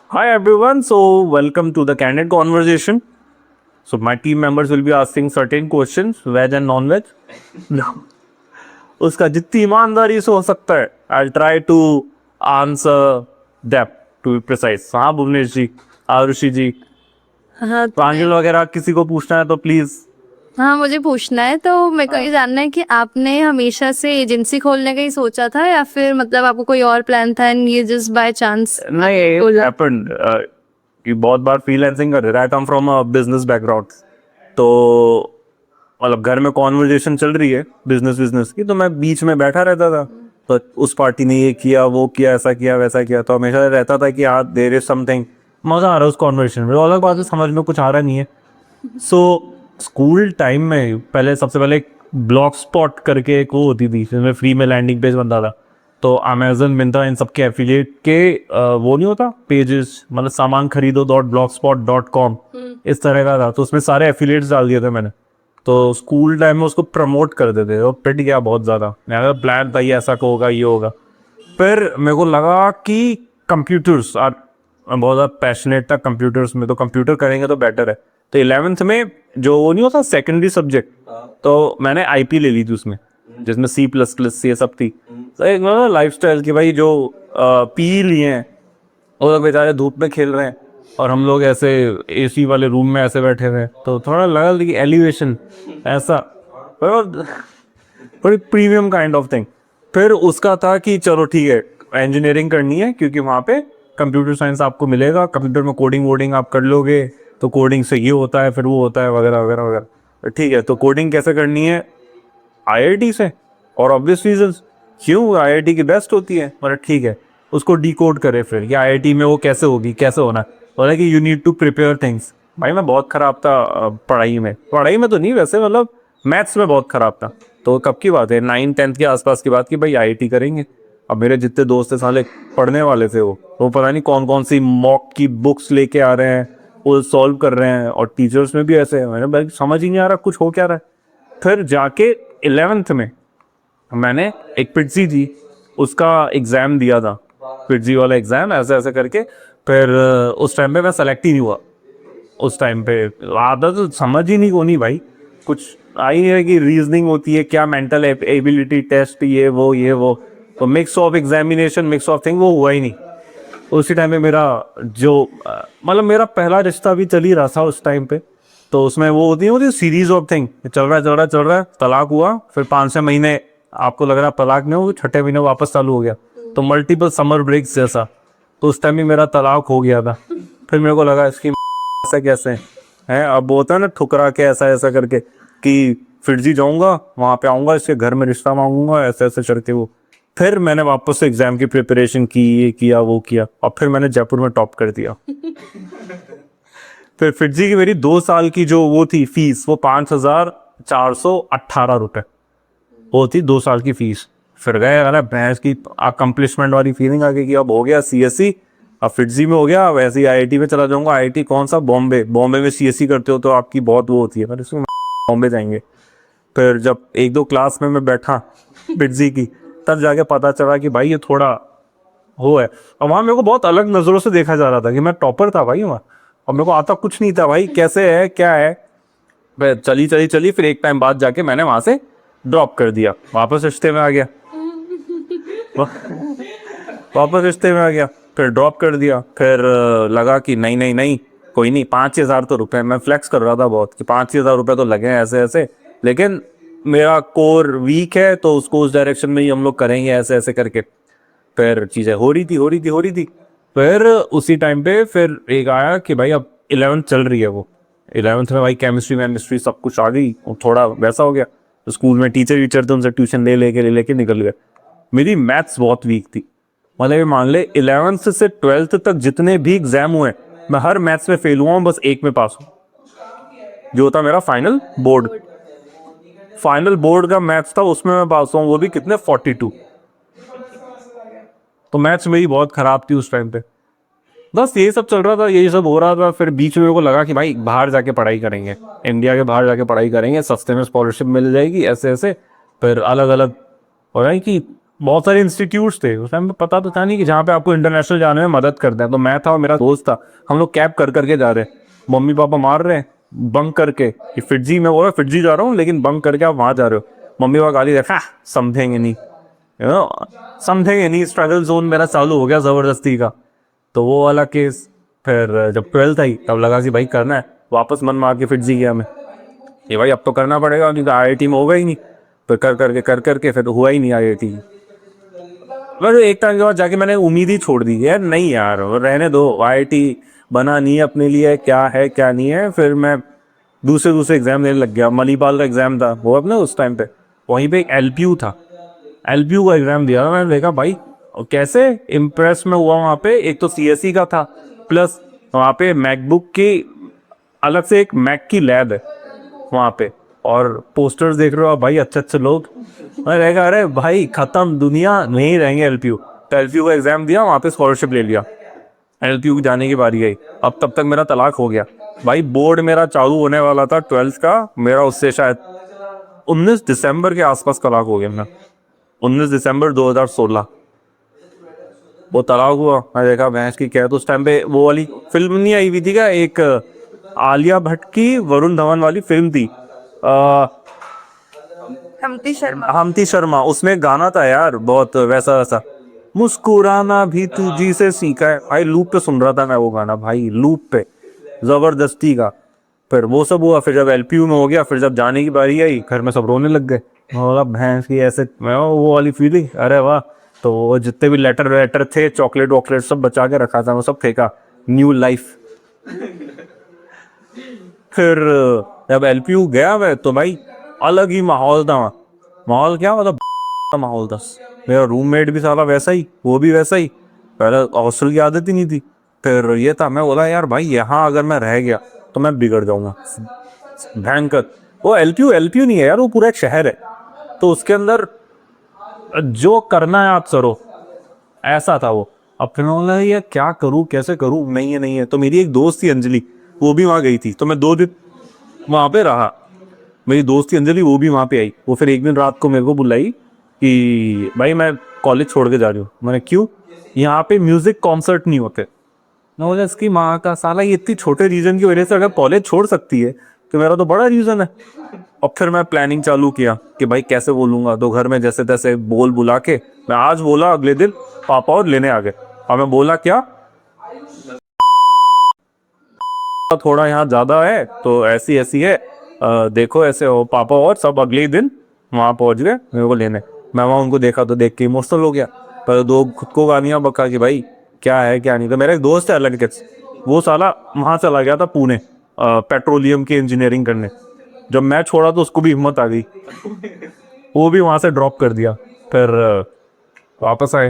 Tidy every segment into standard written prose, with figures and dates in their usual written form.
Hi everyone, so welcome to the candid conversation. So my team members will be asking certain questions, veg and non-veg. No. उसका जितनी ईमानदारी से हो सकता है, I'll try to answer them to be precise. हाँ भुवनेश जी, आरुषि जी, हाँ प्रांजल वगैरह किसी को पूछना है तो प्लीज। हाँ, मुझे पूछना है। तो मेरे को ये जानना है कि आपने हमेशा से एजेंसी खोलने का ही सोचा था या फिर मतलब आपको कोई और प्लान था एंड ये जस्ट बाय चांस? नहीं, it happened. कि बहुत बार फ्रीलांसिंग कर रहा है। I come from a business background. तो मतलब घर में कॉन्वर्जेशन चल रही है बिजनेस बिजनेस की, तो मैं बीच में बैठा रहता था। तो उस पार्टी ने ये किया, वो किया, ऐसा किया, वैसा किया, तो हमेशा रहता था कि यार देयर इज समथिंग, मजा आ रहा है उस कॉन्वर्जेशन में। अलग बात है, समझ में कुछ आ रहा नहीं है। सो स्कूल टाइम में पहले सबसे पहले ब्लॉक स्पॉट करके एक वो होती थी जिसमें फ्री में लैंडिंग पेज बनता था। तो अमेजन, मिंत्रा, इन सब के एफिलिएट के वो नहीं होता पेजेस, मतलब सामान खरीदो .blogspot.com इस तरह का था। तो उसमें सारे एफिलिएट्स डाल दिए थे मैंने। तो स्कूल टाइम में उसको प्रमोट कर देते थे, और पिट गया बहुत ज़्यादा। मेरा प्लान था ये ऐसा को होगा, ये होगा। फिर मेरे को लगा कि कंप्यूटर्स आर, मैं बहुत ज़्यादा पैशनेट था कंप्यूटर्स में, तो कंप्यूटर करेंगे तो बेटर है। तो 11th में जो वो नहीं होता सेकेंडरी सब्जेक्ट, तो मैंने आईपी ले ली थी उसमें, जिसमें C++ ये सब थी। तो एक लाइफ स्टाइल की भाई जो पी लिए हैं वो लोग बेचारे धूप में खेल रहे हैं और हम लोग ऐसे एसी वाले रूम में ऐसे बैठे हुए हैं, तो थोड़ा लगा कि एलिवेशन ऐसा थोड़ी प्रीमियम काइंड ऑफ थिंग। फिर उसका था कि चलो ठीक है इंजीनियरिंग करनी है, क्योंकि वहाँ पे कंप्यूटर साइंस आपको मिलेगा, कंप्यूटर में कोडिंग वोडिंग आप कर लोगे, तो कोडिंग से ये होता है, फिर वो होता है, वगैरह वगैरह वगैरह। ठीक है, तो कोडिंग कैसे करनी है? आईआईटी से। और ऑब्वियस रीजन, क्यों आईआईटी की बेस्ट होती है, मतलब ठीक है उसको डिकोड करे फिर कि आईआईटी में वो कैसे होगी, कैसे होना है। बोला कि you need to prepare things. भाई मैं बहुत खराब था पढ़ाई में तो नहीं, वैसे मतलब मैथ्स में बहुत खराब था। तो कब की बात है, 9th 10th के आसपास की बात की, भाई आईआईटी करेंगे। अब मेरे जितने दोस्त थे साले पढ़ने वाले थे, वो पता नहीं कौन कौन सी मॉक की बुक्स लेके आ रहे हैं, वो सॉल्व कर रहे हैं, और टीचर्स में भी ऐसे हैं। मैंने भाई समझ ही नहीं आ रहा कुछ हो क्या रहा है। फिर जाके 11th में मैंने एक पिट्सी जी उसका एग्जाम दिया था, पिट्सी वाला एग्जाम, ऐसे ऐसे करके। फिर उस टाइम पे मैं सेलेक्ट ही नहीं हुआ। उस टाइम पे आदत तो समझ ही नहीं को नहीं भाई, कुछ आई है कि रीजनिंग होती है क्या, मेंटल एबिलिटी टेस्ट, ये वो तो mix of examination, mix of thing, वो हुआ ही नहीं। उसी टाइम पे मेरा जो मतलब मेरा पहला रिश्ता भी चल ही रहा था उस टाइम पे। तो उसमें वो होती सीरीज ऑफ थिंग, चल रहा है, तलाक हुआ। फिर 5 6 महीने आपको लग रहा तलाक नहीं हो, छठे महीने वापस चालू हो गया। तो मल्टीपल समर ब्रेक्स जैसा। तो उस टाइम ही मेरा तलाक हो गया था। फिर मेरे को लगा इसकी ऐसा कैसे है। अब वो होता है ना ठुकरा के ऐसा ऐसा करके कि फिर जी जाऊंगा वहां पे, आऊंगा इसके घर में रिश्ता मांगूंगा, ऐसे ऐसे करके वो। फिर मैंने वापस से एग्जाम की प्रिपरेशन की, ये किया वो किया, और फिर मैंने जयपुर में टॉप कर दिया। फिर फिटजी की मेरी 2 साल की जो वो थी फीस, वो 5,418 रुपये वो थी 2 साल की फीस। फिर गए, अरे भैंस की अकम्पलिशमेंट वाली फीलिंग आ गई कि अब हो गया सीएससी, अब फिटजी में हो गया, वैसे ही आईआईटी में चला जाऊंगा। आईआईटी कौन सा, बॉम्बे। बॉम्बे में सीएससी करते हो तो आपकी बहुत वो होती है, पर इसमें बॉम्बे जाएंगे। फिर जब 1 2 क्लास में मैं बैठा फिटजी की, तब जाके पता चला कि भाई ये थोड़ा वो है। और वहाँ मेरे को बहुत अलग नज़रों से देखा जा रहा था कि मैं टॉपर था भाई वहाँ, और मेरे को आता कुछ नहीं था भाई, कैसे है क्या है। चली चली चली, फिर एक टाइम बाद जाके मैंने वहाँ से ड्रॉप कर दिया, वापस रिश्ते में आ गया। वापस रिश्ते में आ गया, फिर ड्रॉप कर दिया। फिर लगा कि नहीं नहीं नहीं, कोई नहीं, 5,000 तो रुपए, मैं फ्लेक्स कर रहा था बहुत कि 5,000 रुपए तो लगे हैं ऐसे ऐसे, लेकिन मेरा कोर वीक है तो उसको उस डायरेक्शन में ही हम लोग करेंगे, ऐसे ऐसे करके। फिर चीज़ें हो रही थी। फिर उसी टाइम पे फिर एक आया कि भाई अब 11th चल रही है वो। 11th में भाई केमिस्ट्री वेमिस्ट्री सब कुछ आ गई, और थोड़ा वैसा हो गया। तो स्कूल में टीचर वीचर थे, उनसे ट्यूशन ले लेके निकल गए। मेरी मैथ्स बहुत वीक थी, मतलब ये मान ले 11th से 12th तक जितने भी एग्जाम हुए मैं हर मैथ्स में फेल हुआ हूँ, बस एक में पास हूँ, जो था मेरा फाइनल बोर्ड का मैथ्स था, उसमें मैं पास हुआ, वो भी कितने 42। तो मैथ्स मेरी बहुत खराब थी उस टाइम पे। बस यही सब चल रहा था, यही सब हो रहा था। फिर बीच में मेरे को लगा कि भाई बाहर जाके पढ़ाई करेंगे, इंडिया के बाहर जाके पढ़ाई करेंगे, सस्ते में स्कॉलरशिप मिल जाएगी, ऐसे ऐसे। फिर अलग अलग हो रहा है कि बहुत सारे इंस्टीट्यूट्स थे उस टाइम पे, पता तो था नहीं कि जहाँ पे आपको इंटरनेशनल जाने में मदद करते हैं। तो मैं था और मेरा दोस्त था, हम लोग कैब कर करके जा रहे हैं, मम्मी पापा मार रहे हैं बंक करके कि फिटजी, मैं बोल रहा फिटजी जा रहा हूँ लेकिन बंक करके आप वहाँ जा रहे हो। मम्मी पापा गाली देखा, समझेंगे नहीं, यू नो, समझेंगे नहीं। स्ट्रगल जोन मेरा चालू हो गया ज़बरदस्ती का। तो वो वाला केस। फिर जब 12th आई तब लगा कि भाई करना है, वापस मन मार के फिटजी गया मैं, ये भाई अब तो करना पड़ेगा, नहीं तो IIT में होगा ही नहीं। फिर कर करके फिर हुआ ही नहीं IIT। बस एक टाइम के बाद जाके मैंने उम्मीद ही छोड़ दी यार, नहीं यार रहने दो, IIT बना नहीं है अपने लिए, क्या है क्या नहीं है। फिर मैं दूसरे दूसरे एग्जाम देने लग गया। मणिपाल का एग्जाम था वो अपना उस टाइम पे, वहीं पे एक LPU था, LPU का एग्जाम दिया। मैंने देखा भाई और कैसे इम्प्रेस में हुआ वहाँ पे। एक तो CSE का था, प्लस वहाँ पे मैकबुक की अलग से एक मैक की लैब है वहाँ पे, और पोस्टर्स देख रहे हो आप भाई, अच्छे अच्छे लोग। मैं रहेगा अरे भाई खत्म दुनिया, नहीं रहेंगे LPU। तो LPU का एग्जाम दिया, वहाँ पे स्कॉलरशिप ले लिया। LPU की जाने की बारी आई, अब तब तक मेरा तलाक हो गया भाई। बोर्ड मेरा चालू होने वाला था 12th का, मेरा उससे शायद 19 दिसंबर के आसपास तलाक हो गया मेरा, 19 दिसंबर 2016 वो तलाक हुआ। मैं देखा भैंस की क्या है। तो उस टाइम पे वो वाली फिल्म नहीं आई हुई थी क्या, एक आलिया भट्ट की वरुण धवन वाली फिल्म थी, हमती शर्मा, उसमें गाना था यार बहुत वैसा वैसा, मुस्कुराना भी तुझी से सीखा है। भाई लूप पे सुन रहा था मैं वो गाना, भाई लूप पे जबरदस्ती का। फिर वो सब हुआ, फिर जब LPU में हो गया, फिर जब जाने की बारी आई घर में सब रोने लग गए। मैं बोला भैंस की ऐसे, मैं वो वाली फीलिंग, अरे वाह। तो वो जितने भी लेटर वेटर थे, चॉकलेट वॉकलेट सब बचा के रखा था, वो सब फेंका, न्यू लाइफ। फिर जब LPU गया मैं तो भाई अलग ही माहौल था वहाँ। माहौल क्या मतलब का माहौल था। मेरा रूममेट भी साला वैसा ही, वो भी वैसा ही, पहले हॉस्टल की आदत ही नहीं थी। फिर ये था, मैं बोला यार भाई यहाँ अगर मैं रह गया तो मैं बिगड़ जाऊंगा भयंकर। वो LPU नहीं है यार, वो पूरा एक शहर है, तो उसके अंदर जो करना है आप करो, ऐसा था वो। अब फिर मैं बोला ये क्या करूँ कैसे करूँ, नहीं है। तो मेरी एक दोस्त थी अंजलि, वो भी वहाँ गई थी, तो मैं 2 दिन वहाँ पे रहा। मेरी दोस्त थी अंजलि, वो भी वहाँ पे आई। वो फिर एक दिन रात को मेरे को बुलाई कि भाई मैं कॉलेज छोड़ के जा रही हूँ। मैंने क्यों, यहाँ पे म्यूजिक कॉन्सर्ट नहीं होते। मैं बोला इसकी माँ का साला, ये इतनी छोटे रीजन की वजह से अगर कॉलेज छोड़ सकती है तो मेरा तो बड़ा रीजन है। और फिर मैं प्लानिंग चालू किया कि भाई कैसे बोलूंगा, तो घर में जैसे तैसे बोल बुला के मैं आज बोला, अगले दिन पापा और लेने आ गए। और मैं बोला क्या, थोड़ा यहाँ ज्यादा है तो ऐसी ऐसी है, देखो ऐसे हो पापा, और सब अगले ही दिन वहां पहुंच गए मेरे को लेने। मैं वहां उनको देखा तो देख के इमोशनल हो गया। पर दो खुद को गालियां बका कि भाई क्या है क्या नहीं। तो मेरा एक दोस्त है अलग के, वो साला वहां चला गया था पुणे पेट्रोलियम की इंजीनियरिंग करने। जब मैं छोड़ा तो उसको भी हिम्मत आ गई, वो भी वहां से ड्रॉप कर दिया। फिर वापस आए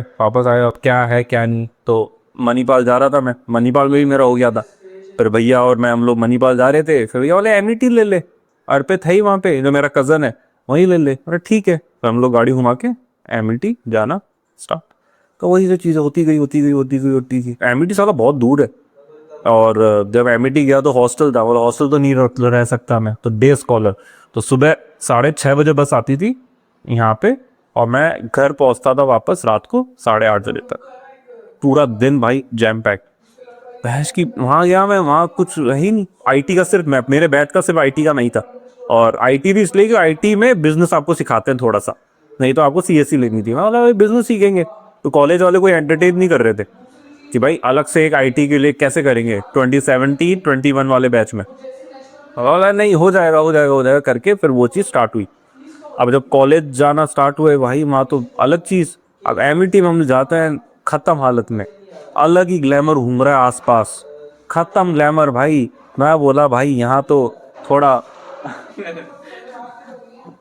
अब क्या है क्या नहीं। तो मणिपाल जा रहा था मैं, मणिपाल में भी मेरा हो गया था। फिर भैया और मैं हम लोग मणिपाल जा रहे थे, फिर भैया बोले एमिटी ले ले, अर्पित है ही वहाँ पे जो मेरा कजन है, वहीं ले ले। अरे ठीक है, तो हम लोग गाड़ी घुमा के एमिटी जाना स्टार्ट। तो वही सब चीज़ें होती गई। एमिटी साला बहुत दूर है। और जब एमिटी गया तो हॉस्टल था, बोला हॉस्टल तो नहीं रह सकता मैं, तो डे स्कॉलर। तो सुबह 6:30 बजे बस आती थी यहाँ पे, और मैं घर पहुँचता था वापस रात को 8:30 बजे तक। पूरा दिन भाई जैम पैक। बहस की वहाँ गया मैं, वहाँ कुछ रही नहीं। IT का सिर्फ मैं, मेरे बैच का सिर्फ IT का नहीं था। और IT भी इसलिए कि IT में बिजनेस आपको सिखाते हैं थोड़ा सा, नहीं तो आपको CSE लेनी थी। मैं बोला बिजनेस सीखेंगे, तो कॉलेज वाले कोई एंटरटेन नहीं कर रहे थे कि भाई अलग से एक IT के लिए कैसे करेंगे 2017-21 वाले बैच में। बोला नहीं, हो जाएगा करके फिर वो चीज़ स्टार्ट हुई। अब जब कॉलेज जाना स्टार्ट हुए भाई, वहाँ तो अलग चीज़। अब एमिटी में हम जाते हैं ख़त्म हालत में, अलग ही ग्लैमर घूम रहा है आसपास, ख़त्म ग्लैमर भाई। मैं बोला भाई यहाँ तो थोड़ा,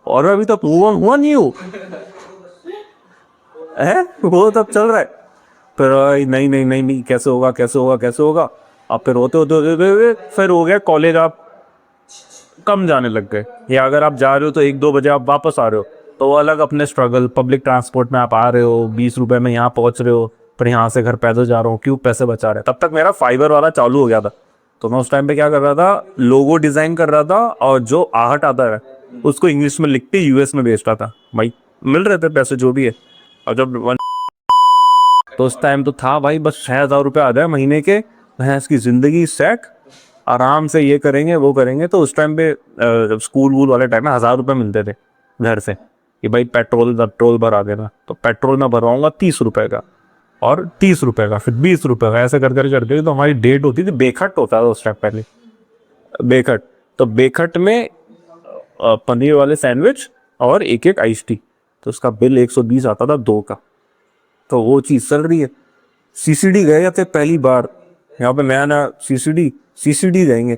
और अभी तो मूव ऑन हुआ नहीं हूँ है, वो तब चल रहा है। फिर नहीं, कैसे होगा। अब फिर होते फिर हो गया कॉलेज, आप कम जाने लग गए, या अगर आप जा रहे हो तो 1-2 बजे आप वापस आ रहे हो, तो वो अलग अपने स्ट्रगल। पब्लिक ट्रांसपोर्ट में आप आ रहे हो, 20 रुपए में यहाँ पहुँच रहे हो, फिर यहाँ से घर पैदल जा रहा हूँ, क्यों पैसे बचा रहे हैं। तब तक मेरा फाइबर वाला चालू हो गया था। तो मैं उस टाइम पे क्या कर रहा था, लोगो डिज़ाइन कर रहा था, और जो आहट आता है उसको इंग्लिश में लिख के US में बेच रहा था भाई। मिल रहे थे पैसे जो भी है। और जब तो उस टाइम तो था भाई बस 6,000 रुपये आ जाए महीने के, भैंस की जिंदगी सेट, आराम से ये करेंगे वो करेंगे। तो उस टाइम पे जब स्कूल वूल वाले टाइम में 1,000 रुपये मिलते थे घर से कि भाई पेट्रोल भरा देना। तो पेट्रोल में भरवाऊंगा 30 रुपये का, और 30 रुपये का, फिर 20 रुपये का, ऐसे कर करके तो हमारी डेट होती थी। बेखट होता था उस टाइम पहले, बेखट। तो बेखट में पनीर वाले सैंडविच और एक एक आइस टी, तो उसका बिल 120 आता था 2 का। तो वो चीज़ चल रही है। सीसीडी गए थे पहली बार, यहाँ पे नया नया सीसीडी जाएंगे,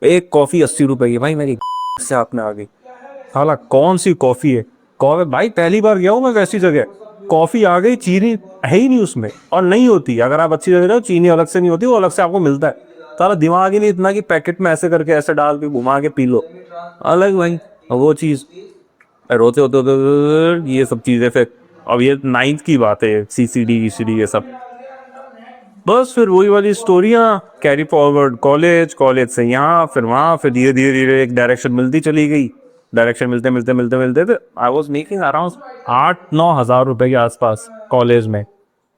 एक कॉफ़ी 80 रुपए की। भाई मेरी से आपने आ गई, साला कौन सी कॉफ़ी है? कॉफ़ी भाई पहली बार गया हूँ मैं वैसी जगह, कॉफ़ी आ गई, चीनी है ही नहीं उसमें, और नहीं होती। अगर आप अच्छी जगह जाओ चीनी अलग से नहीं होती, वो अलग से आपको मिलता है। साला दिमाग ही नहीं इतना कि पैकेट में ऐसे करके ऐसे डाल के घुमा के पी लो, अलग भाई। और वो चीज़ रोते होते होते ये सब चीज़ें फिर, अब ये 9th की बात है, सीसीडी ये सब। बस फिर वही वाली स्टोरियाँ कैरी फॉरवर्ड, कॉलेज से यहाँ, फिर वहाँ, फिर धीरे धीरे धीरे एक डायरेक्शन मिलती चली गई। डायरेक्शन मिलते थे आई वॉज मेकिंग अराउंड 8-9 हज़ार रुपए के आसपास कॉलेज में।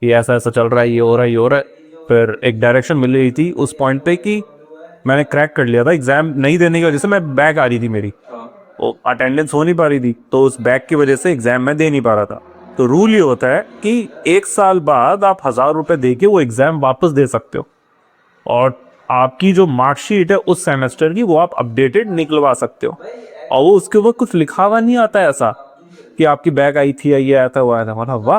ये ऐसा ऐसा चल रहा है, ये हो रहा है, ये हो रहा है। फिर एक डायरेक्शन मिल रही थी उस पॉइंट पे कि मैंने क्रैक कर लिया था एग्जाम नहीं देने की वजह से। मैं बैक आ रही थी मेरी, अटेंडेंस हो नहीं पा रही थी, तो उस बैक की वजह से एग्जाम में दे नहीं पा रहा था। तो रूल ये होता है कि 1 साल बाद आप 1,000 रुपये दे के वो एग्जाम वापस दे सकते हो, और आपकी जो मार्कशीट है उस सेमेस्टर की वो आप अपडेटेड निकलवा सकते हो। और वो उसके ऊपर कुछ लिखा हुआ नहीं आता है ऐसा कि आपकी बैक आई थी या ये आया था वो आया था। मतलब वाह,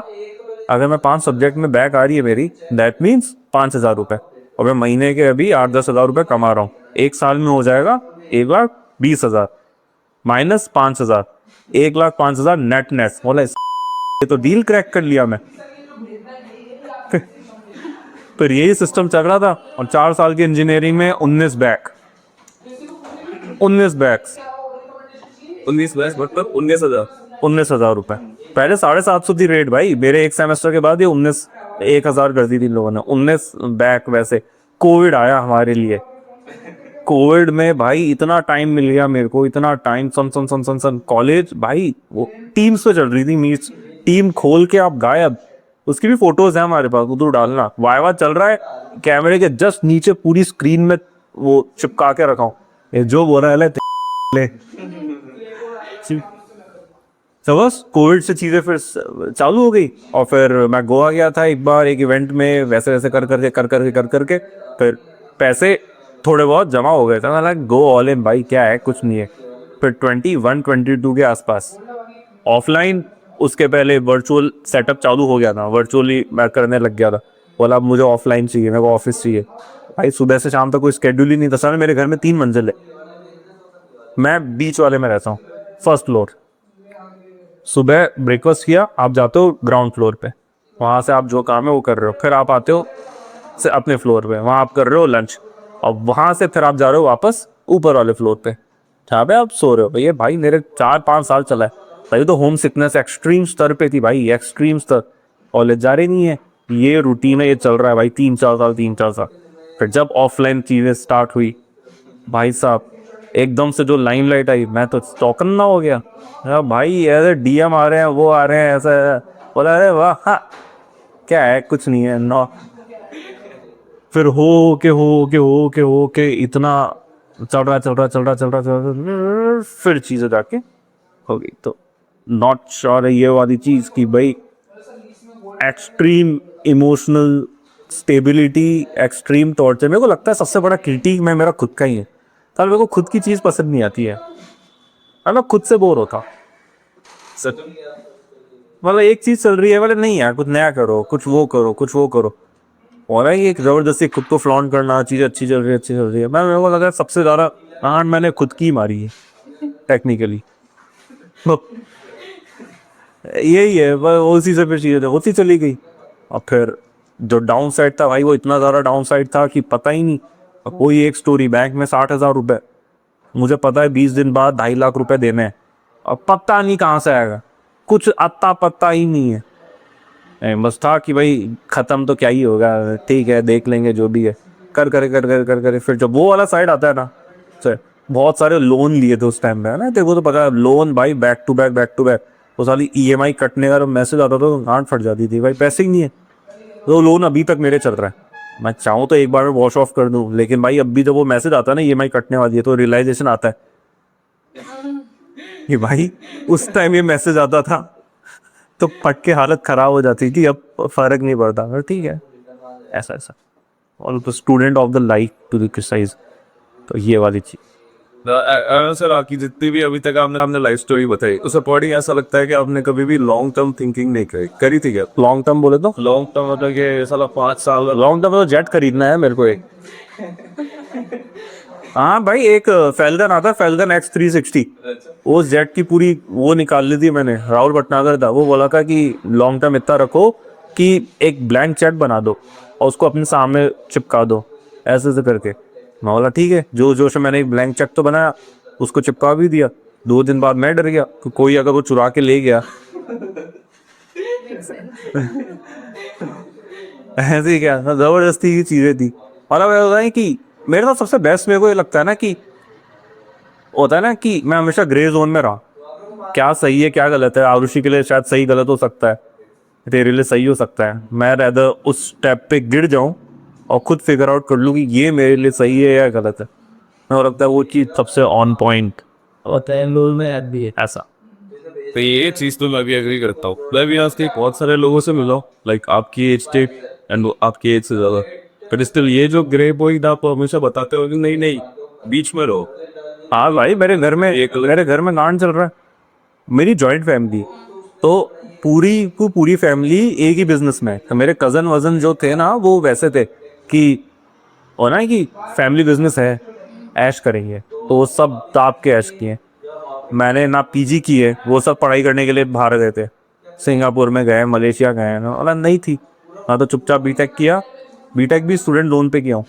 अगर मैं 5 सब्जेक्ट में बैक आ रही है मेरी, दैट मीन्स 5,000 रुपये, और मैं महीने के अभी 8-10 हज़ार रुपये कमा रहा हूँ। 1 साल में हो जाएगा 1,20,000 माइनस 5,000, 1,05,000 नेट। बोला ये तो डील क्रैक कर लिया मैं। फिर यही सिस्टम चल रहा था, और 4 साल की इंजीनियरिंग में 19 बैक, 19 बैक्स, 19 बैक्स मतलब 19,000 रुपये। पहले 750 थी रेट भाई, मेरे एक सेमेस्टर के बाद ये 1,000 कर दी थी इन लोगों ने। 19 बैक। वैसे कोविड आया हमारे लिए, कोविड में भाई इतना टाइम मिल गया मेरे को, इतना टाइम। सन कॉलेज भाई वो टीम्स पे चल रही थी मीट्स, टीम खोल के आप गायब। उसकी भी फोटोज है हमारे पास, उधर डालना। वाइवा चल रहा है, कैमरे के जस्ट नीचे पूरी स्क्रीन में वो चिपका के रखा हूँ, ये जो बोल रहा है ले। तो बस कोविड से चीज़ें फिर चालू हो गई, और फिर मैं गोवा गया था एक बार एक इवेंट में, वैसे वैसे कर करके फिर पैसे थोड़े बहुत जमा हो गए थे। मैं लगा गो ऑल इन भाई, क्या है, कुछ नहीं है। फिर 21-22 के आसपास ऑफलाइन, उसके पहले वर्चुअल सेटअप चालू हो गया था, वर्चुअली मैं करने लग गया था। बोला अब मुझे ऑफलाइन चाहिए, मेरे को ऑफिस चाहिए। भाई सुबह से शाम तक कोई स्केड्यूल ही नहीं था। सर मेरे घर में 3 मंजिल है, मैं बीच वाले में रहता हूँ, फर्स्ट फ्लोर। सुबह ब्रेकफास्ट किया, आप जाते हो ग्राउंड फ्लोर पे, वहाँ से आप जो काम है वो कर रहे हो, फिर आप आते हो से अपने फ्लोर पे, वहाँ आप कर रहे हो लंच, और वहाँ से फिर आप जा रहे हो वापस ऊपर वाले फ्लोर पे, जहाँ पे आप सो रहे हो। भैया भाई मेरे 4-5 साल चला है भाई, तो होम सिकनेस एक्सट्रीम स्तर पे थी भाई, एक्सट्रीम स्तर। कॉलेज जा रहे नहीं है, ये रूटीन है, ये चल रहा है भाई 3-4 साल। फिर जब ऑफलाइन चीज़ें स्टार्ट हुई भाई साहब, एकदम से जो लाइमलाइट आई, मैं तो चौकन्ना हो गया। भाई ऐसे डीएम आ रहे हैं, वो आ रहे हैं, ऐसा। बोला अरे वाह, हाँ क्या है, कुछ नहीं है नौ। फिर हो के इतना चल रहा, फिर चीज़ें जाके हो गई। तो नॉट श्योर है ये वाली चीज़ की भाई, extreme emotional stability, extreme torture. मेरे को लगता है सबसे बड़ा क्रिटिक में मेरा खुद का ही है। तब मेरे को खुद की चीज़ पसंद नहीं आती है, मैं खुद से बोर होता। मतलब एक चीज़ चल रही है, बोले नहीं यार कुछ नया करो, कुछ वो करो। और है एक ज़बरदस्ती खुद को फ्लॉन्ट करना, चीज़ अच्छी चल रही है। मेरे को लगा सबसे ज़्यादा आंट मैंने खुद की मारी है टेक्निकली। यही है, उसी से फिर चीज़ें होती चली गई। और फिर जो डाउन साइड था भाई, वो इतना ज़्यादा डाउन साइड था कि पता ही नहीं। कोई एक स्टोरी, बैंक में 60,000 रुपये, मुझे पता है 20 दिन बाद 2.5 लाख रुपए देने हैं, और पता नहीं कहाँ से आएगा, कुछ अत्ता पत्ता ही नहीं है। बस था कि भाई ख़त्म तो क्या ही होगा, ठीक है देख लेंगे जो भी है, कर। फिर जब वो वाला साइड आता है ना, सर बहुत सारे लोन लिए थे उस टाइम में, है ना, तेरे को तो पता है लोन भाई, बैक टू बैक। वो साली EMI कटने का मैसेज आता था तो गांड फट जाती थी भाई, पैसे ही नहीं है। तो लोन अभी तक मेरे चल रहा है, मैं चाहूँ तो एक बार में वॉश ऑफ कर दूँ, लेकिन भाई अभी जब वो मैसेज आता है ना EMI कटने वाली है तो रियलाइजेशन आता है कि भाई उस टाइम ये मैसेज आता था तो पट के हालत खराब हो जाती थी, अब फर्क नहीं पड़ता। पर ठीक है, ऐसा ऐसा और तो student of the life to the criticise, तो ये वाली चीज। सर आपकी जितनी भी अभी तक आपने आपने लाइफ स्टोरी बताई उस अकॉर्डिंग ऐसा लगता है कि आपने कभी भी लॉन्ग टर्म थिंकिंग नहीं करी थी क्या? लॉन्ग टर्म बोले तो लॉन्ग टर्म मतलब कि साला 5 साल लॉन्ग टर्म तो जेट खरीदना है मेरे को एक। हाँ भाई, एक फैल्कन आता है, फैल्कन X360, वो जेट की पूरी वो निकाल ली थी मैंने। राहुल भटनागर था, वो बोला था कि लॉन्ग टर्म इतना रखो कि एक ब्लैंक चेक बना दो और उसको अपने सामने चिपका दो, ऐसे ऐसे करके। मैं बोला ठीक है, जो जोश में मैंने एक ब्लैंक चेक तो बनाया, उसको चिपका भी दिया। 2 दिन बाद मैं डर गया कि कोई अगर वो चुरा के ले गया ऐसे ही क्या, जबरदस्ती की चीजें थी। और अब होता है कि मेरे साथ सबसे बेस्ट मेरे को ये लगता है ना कि होता है ना कि मैं हमेशा ग्रे जोन में रहा, क्या सही है क्या गलत है। आरुषि के लिए शायद सही गलत हो सकता है, तेरे लिए सही हो सकता है। मैं रैदर उस स्टेप पे गिर जाऊं और खुद फिगर आउट कर लूँ कि ये मेरे लिए सही है या गलत है। मेरे को लगता है वो चीज़ सबसे ऑन पॉइंट होता है लोग में भी ऐसा। तो ये चीज तो मैं भी एग्री करता हूँ। मैं भी आज के बहुत सारे लोगों से मिला हूँ लाइक आपकी एज स्टेट एंड आपकी एज से ज्यादा, पर स्टिल ये जो ग्रे बॉय आप हमेशा बताते हो कि नहीं नहीं बीच में रहो। हाँ भाई, मेरे घर में गांड चल रहा है। मेरी जॉइंट फैमिली, तो पूरी फैमिली एक ही बिजनेस में है। तो मेरे कजन वजन जो थे ना वो वैसे थे कि होना है कि फैमिली बिजनेस है, ऐश करेंगे, तो वो सब दाब के ऐश किए। मैंने ना PG की है, वो सब पढ़ाई करने के लिए बाहर गए थे, सिंगापुर में गए, मलेशिया गए ना, और नहीं थी ना, तो चुपचाप बीटेक किया। बीटेक भी स्टूडेंट लोन पे किया हूँ,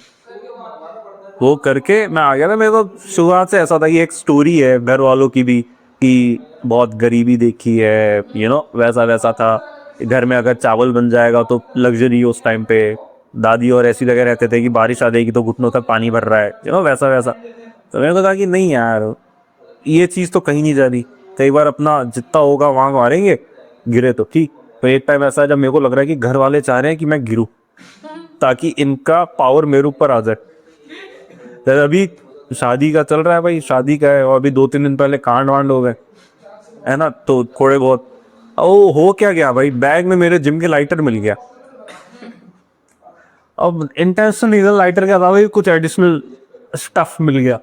वो करके मैं आ गया था। मेरे को शुरुआत से ऐसा था कि एक स्टोरी है घर वालों की भी कि बहुत गरीबी देखी है, वैसा वैसा था। घर में अगर चावल बन जाएगा तो लग्जरी उस टाइम पे। दादी और ऐसी जगह रहते थे कि बारिश आ जाएगी तो घुटनों तक पानी भर रहा है, वैसा वैसा। तो मेरे को कहा कि नहीं यार, ये चीज़ तो कहीं नहीं जा रही। कई बार अपना जितना होगा वहाँ मारेंगे, गिरे तो ठीक। तो एक टाइम ऐसा है जब मेरे को लग रहा है कि घर वाले चाह रहे हैं कि मैं गिरूँ ताकि इनका पावर मेरे ऊपर आ जाए। तो अभी शादी का चल रहा है भाई, शादी का है, और अभी 2-3 दिन पहले कांड वांड हो गए है ना, तो थोड़े बहुत ओ हो क्या गया भाई, बैग में मेरे जिम के लाइटर मिल गया। अब इंटेंशनल नीडल लाइटर के अलावा भी कुछ एडिशनल स्टफ मिल गया,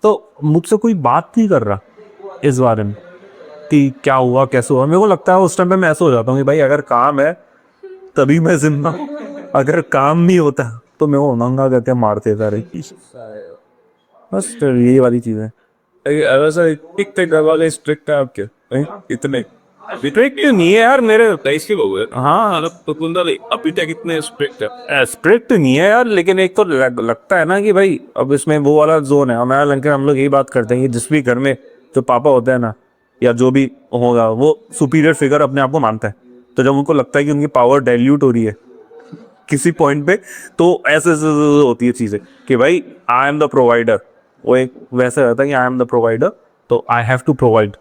तो मुझसे कोई बात नहीं कर रहा इस बारे में कि क्या हुआ कैसे हुआ। मेरे को लगता है उस टाइम पे मैं ऐसा हो जाता हूँ कि भाई अगर काम है तभी मैं जिंदा हूँ, अगर काम नहीं होता तो मैं वो नंगा करके मारते सारे। बस फिर यही वाली चीज है। वैसा एक थे घर वाले स्ट्रिक्ट है आपके इतने? स्ट्रिक्ट नहीं है यार मेरे। तेईस के लोग हैं हाँ, तो कुंदा अभी तक इतने स्ट्रिक्ट है? स्ट्रिक्ट नहीं है यार, लेकिन एक तो लगता है ना कि भाई अब इसमें वो वाला जोन है। हमारा लंके हम लोग यही बात करते हैं कि जिस भी घर में जो पापा होते हैं ना या जो भी होगा, वो सुपीरियर फिगर अपने आप को मानता है। तो जब उनको लगता है कि उनकी पावर डाइल्यूट हो रही है किसी पॉइंट पे, तो ऐसे होती है चीजें कि भाई आई एम द प्रोवाइडर। वो एक वैसे रहता है कि आई एम द प्रोवाइडर, तो I have to provide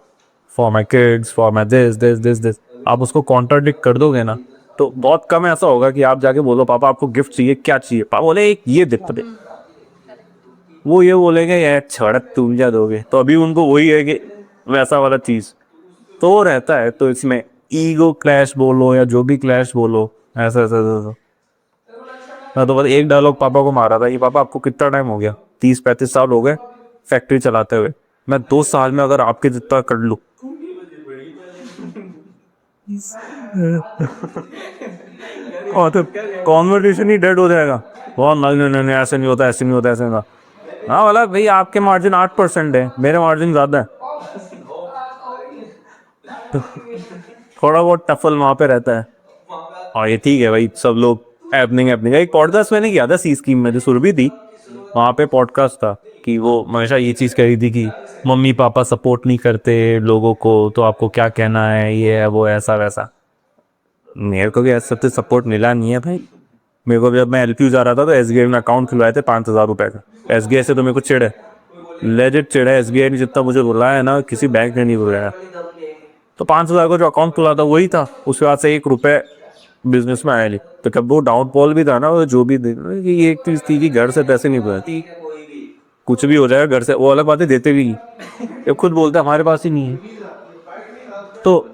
for my kids, for my this this this this. आप उसको कॉन्ट्राडिक्ट कर दोगे ना तो बहुत कम ऐसा होगा कि आप जाके बोलो पापा आपको गिफ्ट चाहिए, क्या चाहिए। पापा बोले एक ये गिफ्ट दे, वो ये बोलेंगे यार छोड़ तुम क्या दोगे। तो अभी उनको वही है कि वैसा वाला चीज तो वो रहता है। तो इसमें ईगो क्लैश बोलो या जो भी क्लैश बोलो, ऐसा ऐसा ऐसा। मैं तो बस एक डायलॉग पापा को मारा था कि पापा आपको कितना टाइम हो गया, 30-35 साल हो गए फैक्ट्री चलाते हुए, मैं 2 साल में अगर आपके जितना कर लूँ और तो कॉन्वर्सेशन ही डेड हो जाएगा। बहुत नहीं नहीं नहीं ऐसे नहीं होता, ऐसे नहीं होता, ऐसे नहीं होता। हाँ बोला भाई आपके मार्जिन 8% है, मेरे मार्जिन ज़्यादा है। थोड़ा बहुत टफल वहाँ पे रहता है। और ये ठीक है भाई, सब लोग एपनिंग एक पॉडकास्ट मैंने किया था सी स्कीम में जो सुरभि थी, वहाँ पे पॉडकास्ट था कि वो हमेशा ये चीज़ कह रही थी कि मम्मी पापा सपोर्ट नहीं करते लोगों को, तो आपको क्या कहना है, ये है वो ऐसा वैसा। मेरे को भी ऐसा सबसे सपोर्ट मिला नहीं है भाई। मेरे को जब मैं LPU जा रहा था तो SBI में अकाउंट खुलवाए थे 5,000 रुपये का। SBI से तो मेरे को चिढ़ है, लेजिट चिढ़ है। SBI ने जितना मुझे बुलाया है ना किसी बैंक ने नहीं बुलाया। तो 5,000 का जो अकाउंट खुला था वही था, उसके बाद से 1 रुपए बिजनेस में आया नहीं। तो कब वो डाउनफॉल भी था ना, वो जो भी ये एक चीज थी कि घर से पैसे नहीं बढ़ते, कुछ भी हो जाएगा घर से, वो अलग बातें देते भी नहीं, ये खुद बोलते हमारे पास ही नहीं है। तो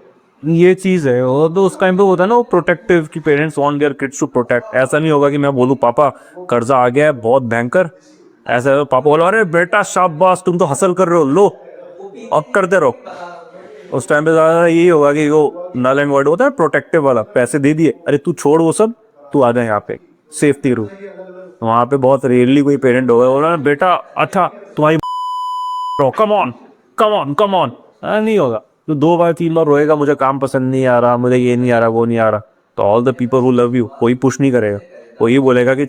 ये चीज है। और तो उस टाइम पे होता है ना वो प्रोटेक्टिव, कि parents want their kids to protect. ऐसा नहीं होगा कि मैं बोलूँ पापा कर्जा आ गया है बहुत भयंकर, ऐसा है, पापा बोला अरे बेटा शाबाश तुम तो हसल कर रहे हो, लो अब करते रहो। उस टाइम पे ज्यादा यही होगा कि वो नल एंड वर्ड होता है प्रोटेक्टिव वाला, पैसे दे दिए, अरे तू छोड़ वो सब, तू आ जा यहाँ पे सेफ्टी रू। वहां पे बहुत रेयरली कोई पेरेंट होगा बोला बेटा अच्छा तुम्हारी come on come on come on, नहीं होगा। तो 2 बार 3 बार रोएगा मुझे काम पसंद नहीं आ रहा, मुझे ये नहीं आ रहा वो नहीं आ रहा, तो all the people who love you कोई पुश नहीं करेगा, कोई बोलेगा कि